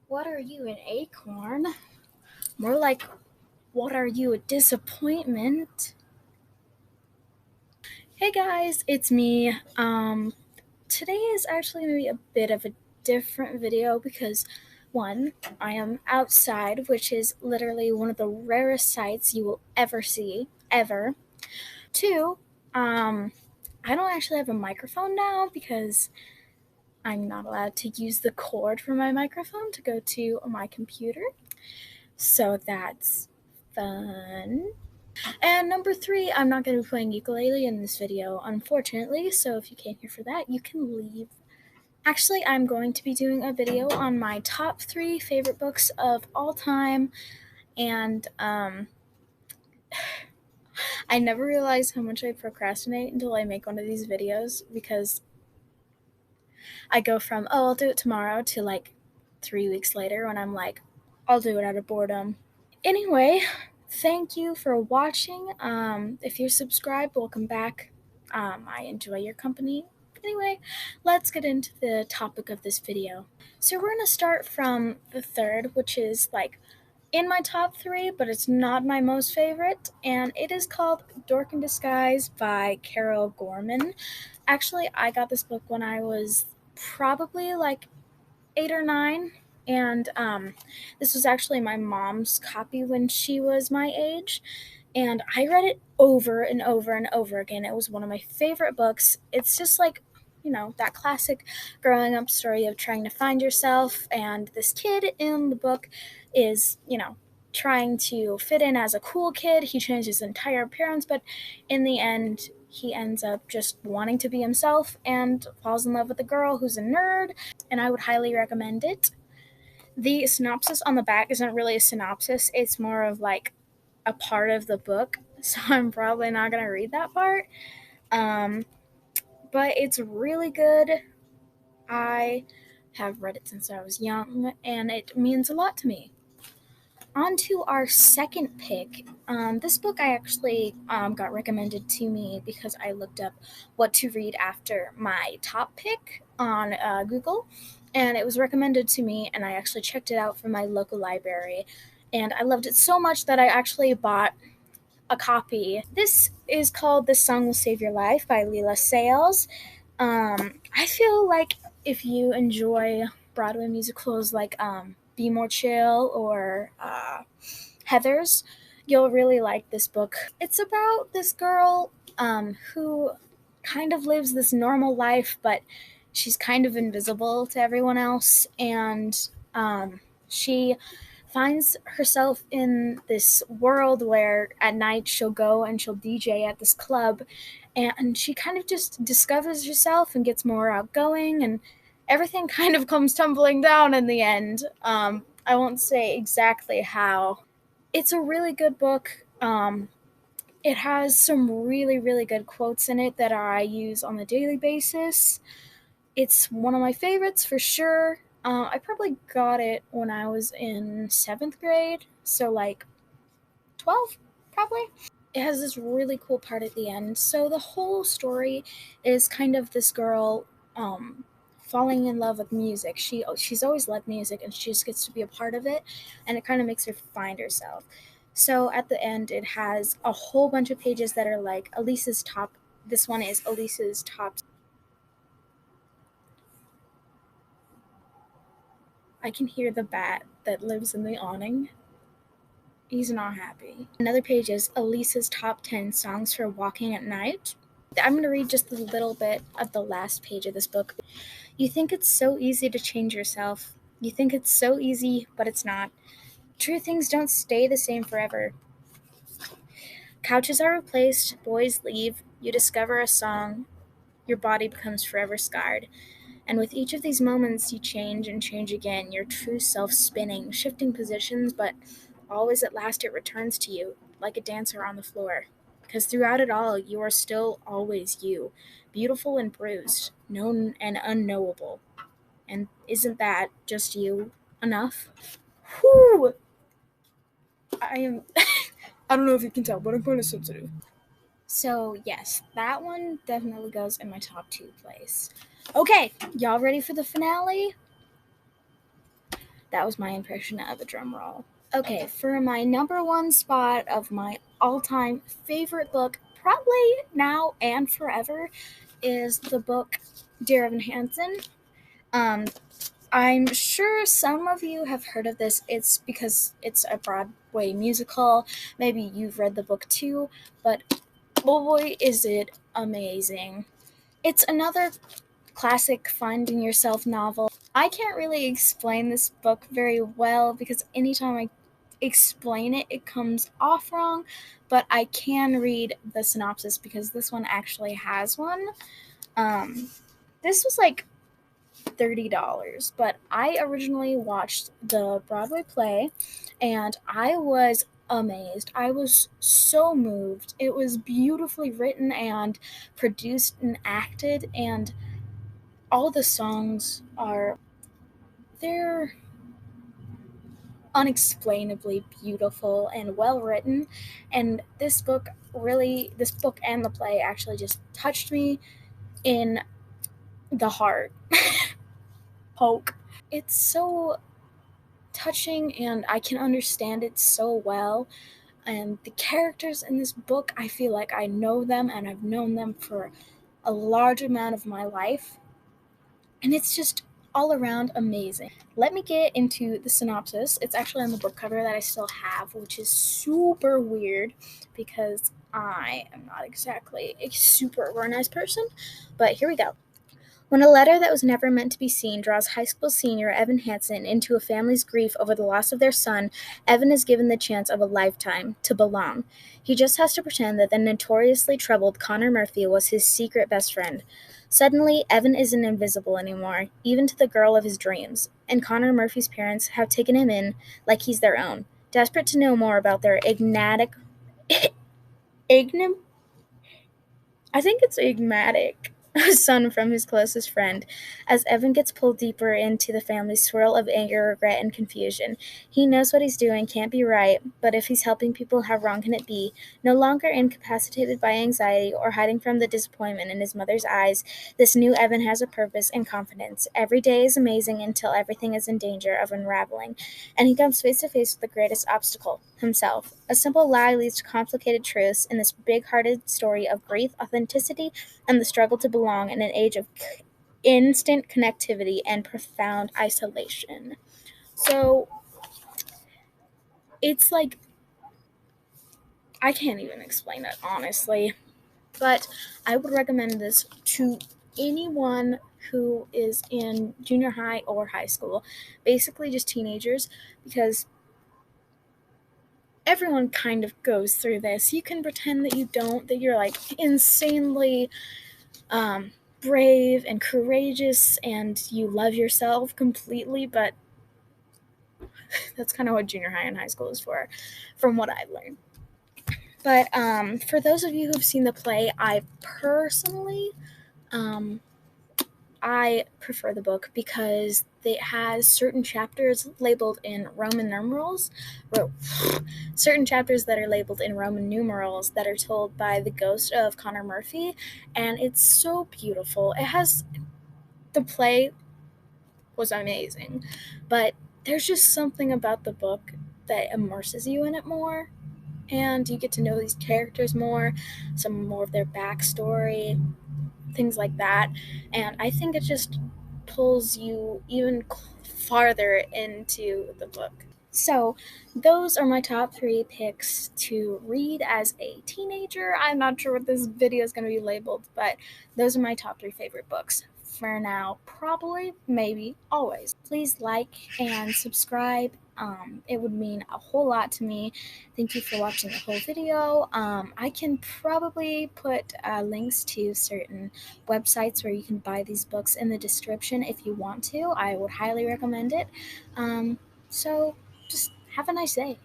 What are you, an acorn? More like, what are you, a disappointment? Hey guys, it's me. Today is actually going to be a bit of a different video because, one, I am outside, which is literally one of the rarest sights you will ever see, ever. Two, I don't actually have a microphone now because I'm not allowed to use the cord for my microphone to go to my computer. So that's fun. And number three, I'm not going to be playing ukulele in this video, unfortunately, so if you came here for that, you can leave. Actually, I'm going to be doing a video on my top 3 favorite books of all time, and I never realized how much I procrastinate until I make one of these videos, because I go from, oh, I'll do it tomorrow, to like 3 weeks later when I'm like, I'll do it out of boredom. Anyway, thank you for watching. If you're subscribed, welcome back. I enjoy your company. Anyway, let's get into the topic of this video. So we're going to start from the third, which is like in my top 3, but it's not my most favorite, and it is called Dork in Disguise by Carol Gorman. Actually, I got this book when I was probably like 8 or 9, and this was actually my mom's copy when she was my age, and I read it over and over and over again. It was one of my favorite books. It's just like, that classic growing up story of trying to find yourself, and this kid in the book is, trying to fit in as a cool kid. He changed his entire appearance, but in the end, he ends up just wanting to be himself and falls in love with a girl who's a nerd, and I would highly recommend it. The synopsis on the back isn't really a synopsis, it's more of like a part of the book, so I'm probably not going to read that part. But it's really good. I have read it since I was young, and it means a lot to me. On to our second pick. This book I actually got recommended to me because I looked up what to read after my top pick on Google, and it was recommended to me, and I actually checked it out from my local library, and I loved it so much that I actually bought a copy. This is called "This Song Will Save Your Life" by Leela Sales. I feel like if you enjoy Broadway musicals like Be More Chill or Heathers, you'll really like this book. It's about this girl who kind of lives this normal life, but she's kind of invisible to everyone else, and she finds herself in this world where at night she'll go and she'll DJ at this club, and she kind of just discovers herself and gets more outgoing, and everything kind of comes tumbling down in the end. I won't say exactly how. It's a really good book. It has some really, really good quotes in it that I use on a daily basis. It's one of my favorites for sure. I probably got it when I was in 7th grade, so like 12, probably. It has this really cool part at the end. So the whole story is kind of this girl falling in love with music. She's always loved music, and she just gets to be a part of it, and it kind of makes her find herself. So at the end, it has a whole bunch of pages that are like Elise's top. This one is Elise's top. I can hear the bat that lives in the awning. He's not happy. Another page is Elise's top 10 songs for walking at night. I'm going to read just a little bit of the last page of this book. You think it's so easy to change yourself. You think it's so easy, but it's not. True things don't stay the same forever. Couches are replaced, boys leave, you discover a song, your body becomes forever scarred. And with each of these moments, you change and change again, your true self spinning, shifting positions, but always at last it returns to you, like a dancer on the floor. Because throughout it all, you are still always you, beautiful and bruised, known and unknowable. And isn't that just you enough? Whew! I don't know if you can tell, but I'm kind of sensitive. So, yes, that one definitely goes in my top 2 place. Okay, y'all ready for the finale? That was my impression of a drum roll. Okay, for my number one spot of my all time favorite book, probably now and forever, is the book Dear Evan Hansen. Um, I'm sure some of you have heard of this. It's because it's a Broadway musical. Maybe you've read the book too, but oh boy, is it amazing! It's another classic finding yourself novel. I can't really explain this book very well because anytime I explain it, it comes off wrong, but I can read the synopsis because this one actually has one. Um, this was like $30, but I originally watched the Broadway play and I was amazed. I was so moved. It was beautifully written and produced and acted, and all the songs they're unexplainably beautiful and well written, and this book and the play actually just touched me in the heart. Poke. It's so touching and I can understand it so well. And the characters in this book, I feel like I know them and I've known them for a large amount of my life. And it's just all around amazing. Let me get into the synopsis. It's actually on the book cover that I still have, which is super weird because I am not exactly a super organized person. But here we go. When a letter that was never meant to be seen draws high school senior Evan Hansen into a family's grief over the loss of their son, Evan is given the chance of a lifetime to belong. He just has to pretend that the notoriously troubled Connor Murphy was his secret best friend. Suddenly, Evan isn't invisible anymore, even to the girl of his dreams, and Connor Murphy's parents have taken him in like he's their own. Desperate to know more about their ignim I think it's enigmatic son from his closest friend. As Evan gets pulled deeper into the family's swirl of anger, regret, and confusion, he knows what he's doing can't be right, but if he's helping people, how wrong can it be? No longer incapacitated by anxiety or hiding from the disappointment in his mother's eyes, this new Evan has a purpose and confidence. Every day is amazing until everything is in danger of unraveling, and he comes face to face with the greatest obstacle himself. A simple lie leads to complicated truths in this big hearted story of grief, authenticity, and the struggle to belong in an age of instant connectivity and profound isolation. So it's like, I can't even explain it honestly, but I would recommend this to anyone who is in junior high or high school, basically just teenagers, because everyone kind of goes through this. You can pretend that you don't, that you're like insanely brave and courageous and you love yourself completely, but that's kind of what junior high and high school is for, from what I've learned. But for those of you who've seen the play, I personally, um, I prefer the book because it has certain chapters labeled in Roman numerals, certain chapters that are labeled in Roman numerals that are told by the ghost of Connor Murphy, and it's so beautiful. The play was amazing, but there's just something about the book that immerses you in it more, and you get to know these characters more, some more of their backstory, things like that, and I think it just pulls you even farther into the book. So, those are my top three picks to read as a teenager. I'm not sure what this video is going to be labeled, but those are my top three favorite books. For now, probably, maybe, always. Please like and subscribe. It would mean a whole lot to me. Thank you for watching the whole video. I can probably put links to certain websites where you can buy these books in the description if you want to. I would highly recommend it. So, just have a nice day.